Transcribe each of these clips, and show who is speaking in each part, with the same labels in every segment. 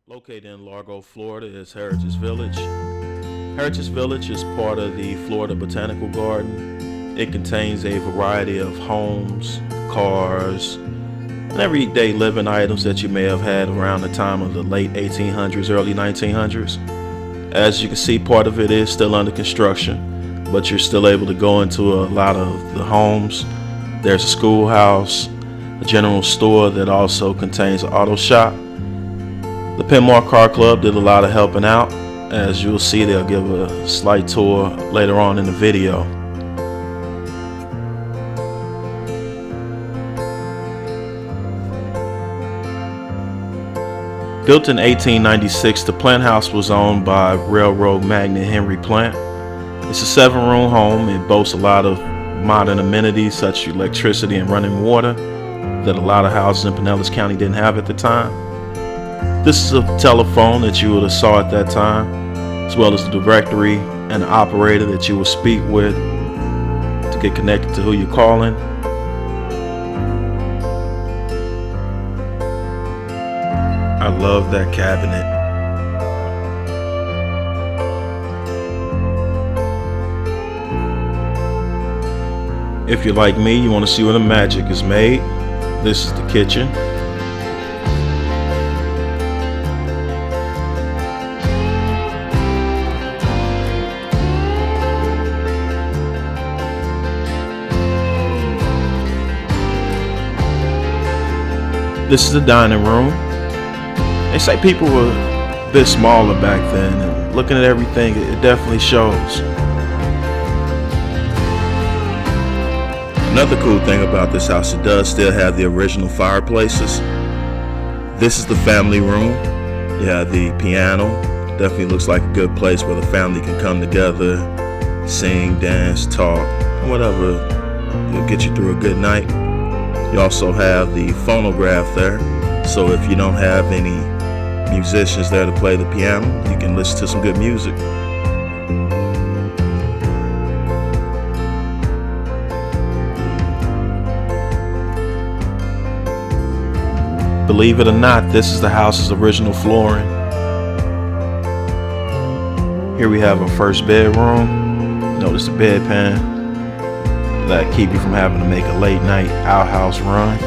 Speaker 1: Located in Largo, Florida is Heritage Village. Heritage Village is part of the Florida Botanical Garden. It contains a variety of homes, cars, and everyday living items that you may have had around the time of the late 1800s, early 1900s. As you can see, part of it is still under construction, but you're still able to go into a lot of the homes. There's a schoolhouse, a general store that also contains an auto shop. The Pinellas Car Club did a lot of helping out. As you'll see, they'll give a slight tour later on in the video. Built in 1896, the plant house was owned by railroad magnate Henry Plant. It's a 7-room home. It boasts a lot of modern amenities such as electricity and running water that a lot of houses in Pinellas County didn't have at the time. This is a telephone that you would have saw at that time, as well as the directory and the operator that you will speak with to get connected to who you're calling. I love that cabinet. If you're like me, you want to see where the magic is made. This is the kitchen. This is the dining room. They say people were a bit smaller back then, and looking at everything, it definitely shows. Another cool thing about this house, it does still have the original fireplaces. This is the family room. You have the piano. Definitely looks like a good place where the family can come together, sing, dance, talk, whatever will get you through a good night. You also have the phonograph there, so if you don't have any musicians there to play the piano, you can listen to some good music. Believe it or not, this is the house's original flooring. Here we have our first bedroom. Notice the bedpan that keep you from having to make a late night outhouse run.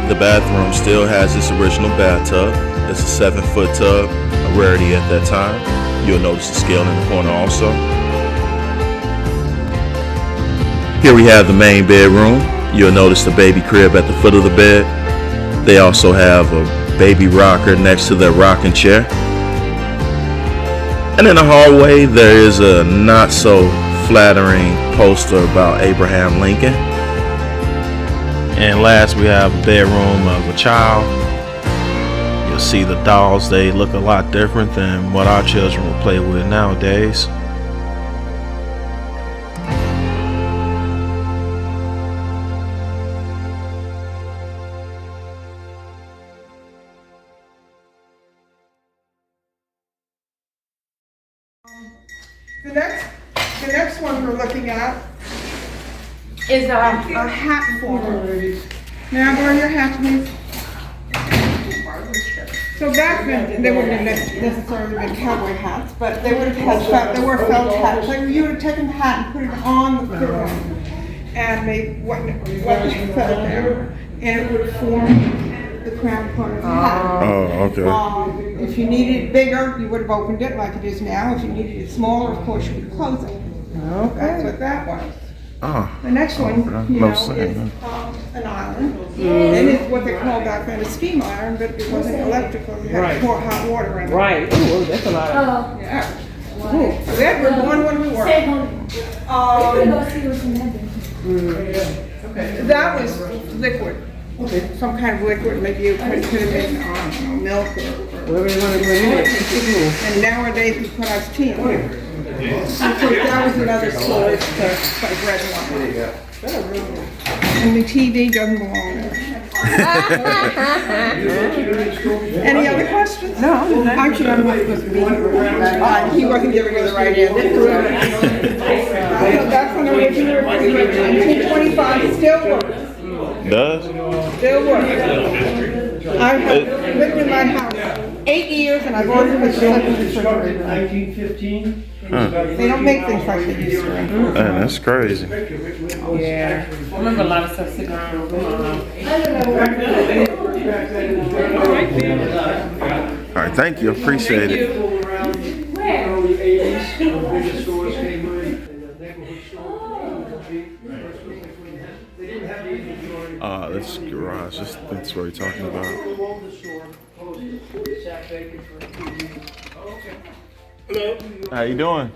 Speaker 1: The bathroom still has its original bathtub. It's a 7-foot tub, a rarity at that time. You'll notice the scale in the corner also. Here we have the main bedroom. You'll notice the baby crib at the foot of the bed. They also have a baby rocker next to their rocking chair. And in the hallway, there is a not so flattering poster about Abraham Lincoln. And last, we have a bedroom of a child. You'll see the dolls, they look a lot different than what our children will play with nowadays.
Speaker 2: The next one we're looking at is a hat former. May I borrow your hat, please? So back then, they wouldn't have necessarily been cowboy hats, but they would have had they were felt hats. Like you would have taken the hat and put it on the foot, and they what felt there, and it would form the crown part of the hat.
Speaker 1: Oh, okay.
Speaker 2: If you needed it bigger, you would have opened it like it is now. If you needed it smaller, of course, you would close it. Okay. That's what that was.
Speaker 1: Oh,
Speaker 2: The next one, you know, is an island. And it's what they called back then a steam iron, but it wasn't electrical. You had to pour hot water in it.
Speaker 3: Right. Ooh, that's a lot of.
Speaker 2: Yeah. So that was one when we were. That was liquid. Some kind of liquid, maybe you could have been, I don't know, milk or
Speaker 3: Whatever you want to put in it.
Speaker 2: and nowadays we put iced tea in it. That was another storage to put bread in. And the TV doesn't belong there. Any other questions?
Speaker 3: No.
Speaker 2: Actually, I'm not supposed to be here. He wasn't giving her the right answer. That's an original refrigerator, 1925, still works.
Speaker 1: Does?
Speaker 2: Still works. I have lived in my house 8 years and I've already put the second refrigerator in.
Speaker 4: 1915.
Speaker 2: They don't make things like they used to.
Speaker 1: Man, that's crazy.
Speaker 3: Yeah. I remember a lot of stuff sitting around.
Speaker 1: All right, thank you. Appreciate it.
Speaker 4: Early 80s, the biggest stores came in, and the neighborhood store. They didn't have the inventory.
Speaker 1: This garage. That's what you're talking about.
Speaker 4: All over the store, closed, sat vacant for a few years.
Speaker 1: How you doing?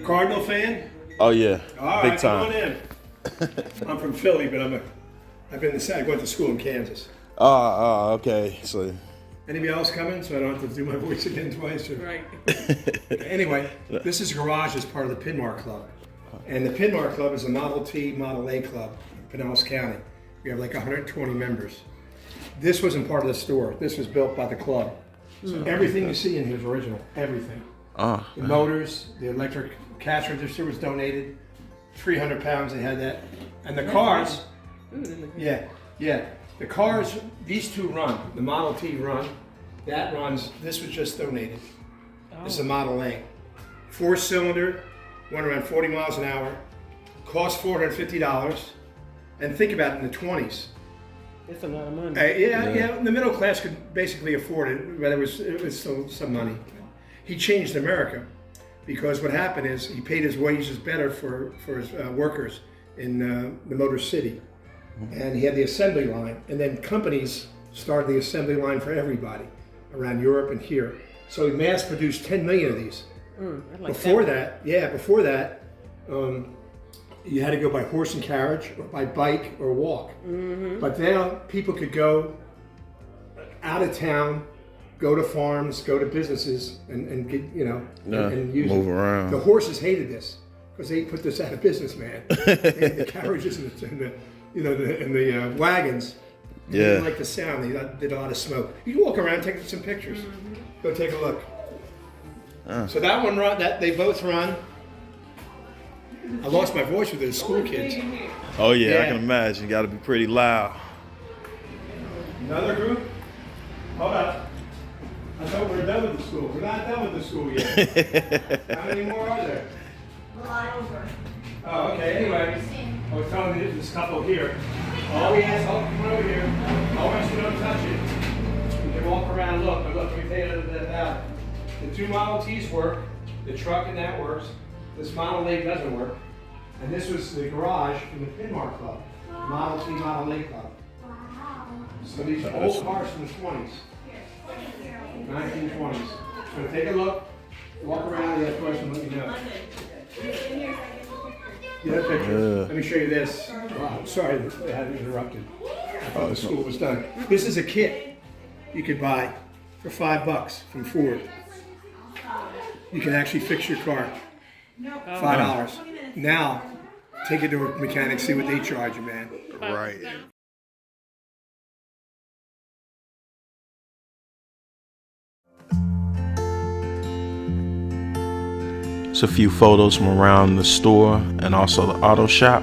Speaker 5: Cardinal fan?
Speaker 1: Oh yeah,
Speaker 5: All
Speaker 1: big
Speaker 5: right, come on
Speaker 1: time.
Speaker 5: in. I'm from Philly, but I've been I went to school in Kansas.
Speaker 1: Okay. So,
Speaker 5: Anybody else coming, so I don't have to do my voice again twice? Or...
Speaker 3: Right.
Speaker 5: Anyway, this is garage as part of the Pinmar Club, and the Pinmar Club is a Model T, Model A club in Pinellas County. We have like 120 members. This wasn't part of the store. This was built by the club. So everything you see in here is original. Everything. The motors, the electric cash register was donated. 300 pounds. They had that, and the cars. Yeah. The cars, these two run. The Model T run. That runs. This was just donated. This is a Model A. 4-cylinder, went around 40 miles an hour. Cost $450. And think about it in the 20s.
Speaker 3: It's a lot of money.
Speaker 5: Yeah. The middle class could basically afford it, but it was still some money. He changed America because what happened is he paid his wages better for his workers in the Motor City. And he had the assembly line, and then companies started the assembly line for everybody around Europe and here. So he mass produced 10 million of these. Before that, you had to go by horse and carriage, or by bike, or walk. But now people could go out of town, go to farms, go to businesses, and get and use
Speaker 1: move
Speaker 5: it.
Speaker 1: around.
Speaker 5: The horses hated this because they put this out of business, man. The carriages and the wagons. They didn't like the sound. They did a lot of smoke. You can walk around, take some pictures. Go take a look. So that one run, they both run. I lost my voice with the school kids.
Speaker 1: Oh yeah,
Speaker 5: Yeah.
Speaker 1: I can imagine. Got to be pretty loud.
Speaker 5: Another group? Hold up. I thought we were done with the school. We're not done with the school yet. How many more are there? Oh, okay. Anyway, I was telling you this couple here. All we ask, come over here. I want you to don't touch it. You can walk around and look, but look, let me tell you a little bit about it. The two Model Ts work, the truck and that works. This Model A doesn't work. And this was the garage from the Pinmar Club. Model T, Model A Club. So these are old cars from the 20s. 1920s. So take a look, walk around, you have questions, let me know. Yeah, picture. Let me show you this. Wow, sorry I had interrupted. I thought the school was done. This is a kit you could buy for $5 from Ford. You can actually fix your car. $5. Now, take it to a mechanic, see what they charge you, man.
Speaker 1: Right. It's a few photos from around the store and also the auto shop.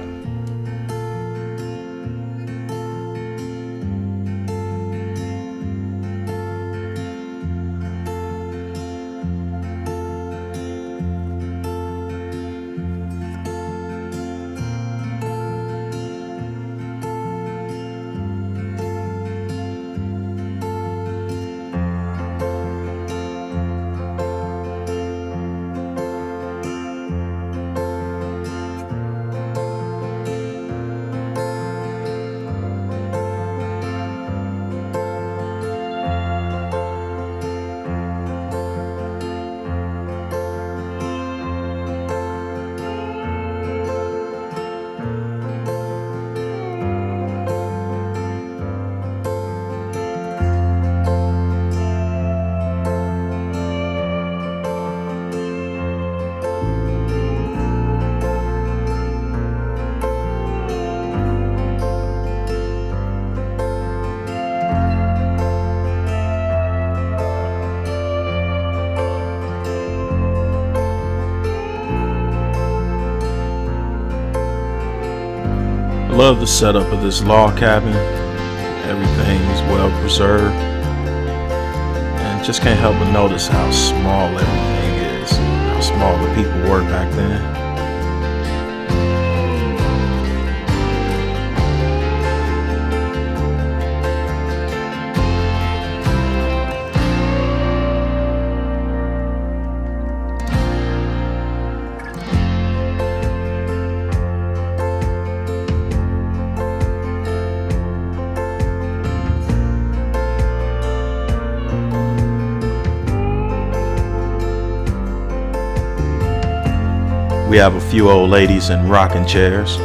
Speaker 1: love the setup of this log cabin. Everything is well preserved. And just can't help but notice how small everything is. How small the people were back then. We have a few old ladies in rocking chairs.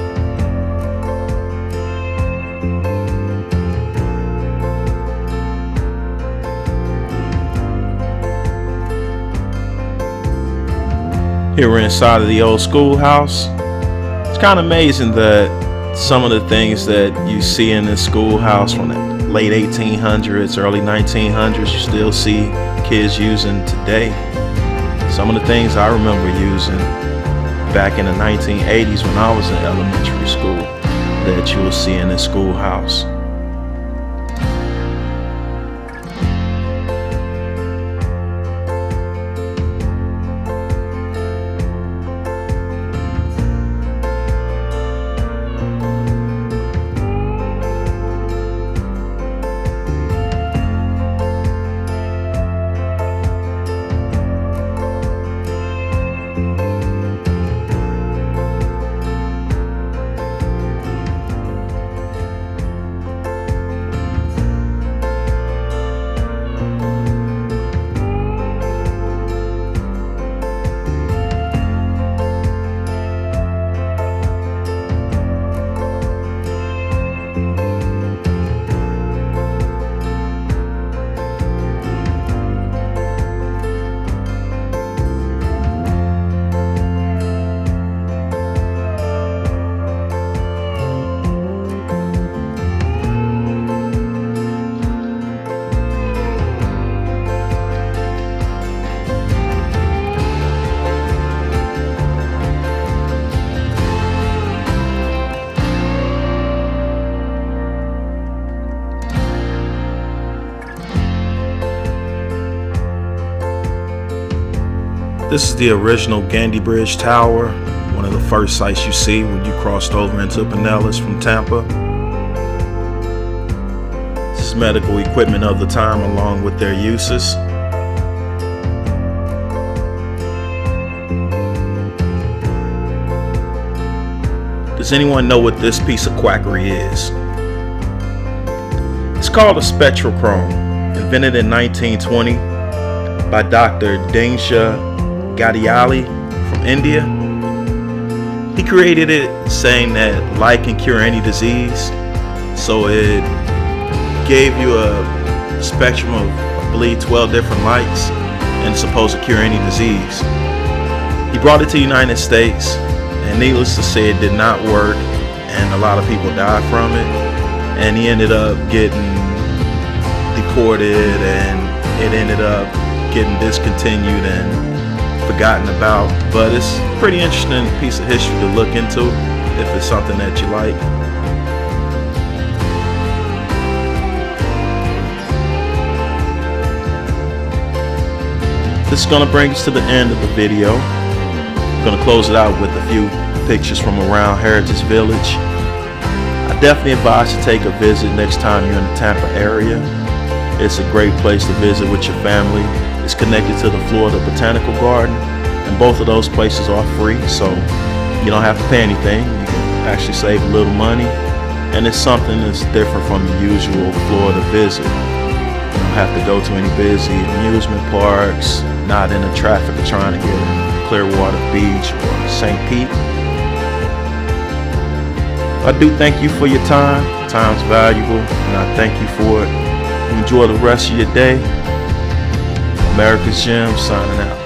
Speaker 1: Here we're inside of the old schoolhouse. It's kind of amazing that some of the things that you see in this schoolhouse from the late 1800s, early 1900s, you still see kids using today. Some of the things I remember using back in the 1980s when I was in elementary school that you will see in this schoolhouse. This is the original Gandy Bridge Tower, one of the first sights you see when you crossed over into Pinellas from Tampa. This is medical equipment of the time along with their uses. Does anyone know what this piece of quackery is? It's called a spectrochrome, invented in 1920 by Dr. Dinsha Gadiali from India. He created it saying that light can cure any disease, so it gave you a spectrum of, I believe, 12 different lights and it's supposed to cure any disease. He brought it to the United States, and needless to say, it did not work, and a lot of people died from it, and he ended up getting deported, and it ended up getting discontinued and forgotten about. But it's a pretty interesting piece of history to look into if it's something that you like. This is going to bring us to the end of the video. I'm going to close it out with a few pictures from around Heritage Village. I definitely advise to take a visit next time you're in the Tampa area. It's a great place to visit with your family. It's connected to the Florida Botanical Garden, and both of those places are free, so you don't have to pay anything. You can actually save a little money, and it's something that's different from your usual Florida visit. You don't have to go to any busy amusement parks, not in the traffic of trying to get to Clearwater Beach or St. Pete. I do thank you for your time. Time's valuable, and I thank you for it. Enjoy the rest of your day. America's Gym signing out.